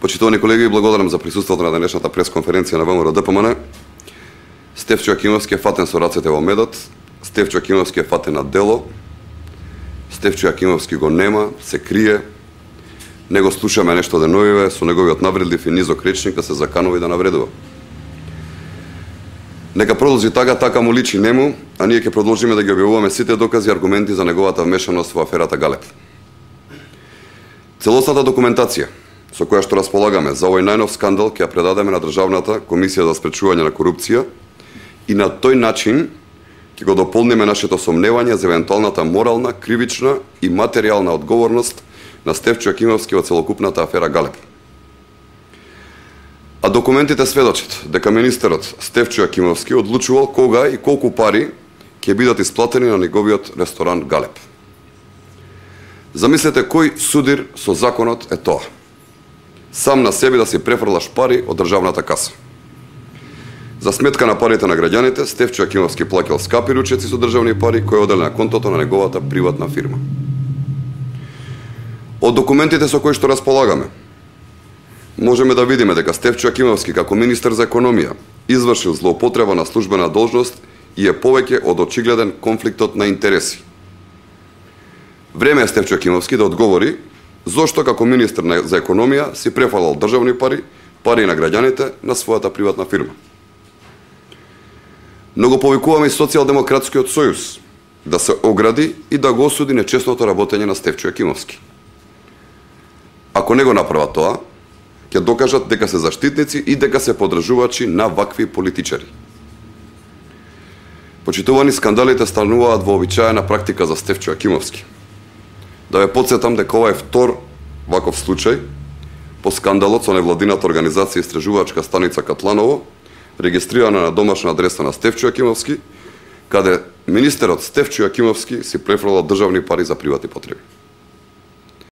Почитувани колеги, благодарам за присуството на денешната пресконференција на ВМРО ДПМН. Стефчо Јакимовски е фатен со рацете во медот, Стефчо Јакимовски е фатен на дело, Стефчо Јакимовски го нема, се крие, не го слушаме нешто деновиве со неговиот навредлив и низок речник да се заканува и да навредува. Нека продолжи така му личи нему, а ние ќе продолжиме да ги објавуваме сите докази и аргументи за неговата вмешаност во аферата Галеб. Целосната документација со која што располагаме за овој најнов скандал ќе ја предадеме на Државната комисија за спречување на корупција и на тој начин ќе го дополниме нашето сомневање за евентуалната морална, кривична и материјална одговорност на Стефчо Јакимовски во целокупната афера Галеб. А документите сведочат дека министерот Стефчо Јакимовски одлучувал кога и колку пари ќе бидат исплатени на неговиот ресторан Галеб. Замислете кој судир со законот е тоа. Сам на себе да си префрлаш пари од државната каса. За сметка на парите на граѓаните, Стефчо Јакимовски плаќал скапи ручеци со државни пари кои одели на контото на неговата приватна фирма. Од документите со кои што располагаме, можеме да видиме дека Стефчо Јакимовски како министер за економија извршил злоупотреба на службена должност и е повеќе од очигледен конфликтот на интереси. Време е Стефчо Јакимовски да одговори зошто како министер за економија си префалал државни пари на граѓаните на својата приватна фирма. Но го повикуваме и Социјалдемократскиот сојуз да се огради и да го осуди нечестното работење на Стефчо Јакимовски. Ако не го направат тоа, ќе докажат дека се заштитници и дека се подржувачи на вакви политичари. Почитувани, скандалите стануваат вообичаена практика за Стефчо Јакимовски. Да ве потсетам дека ова е втор ваков случај по скандалот со невладината организација Истражувачка станица Катланово, регистрирана на домашна адреса на Стефчо Јакимовски, каде министерот Стефчо Јакимовски си префрлал државни пари за приватни потреби.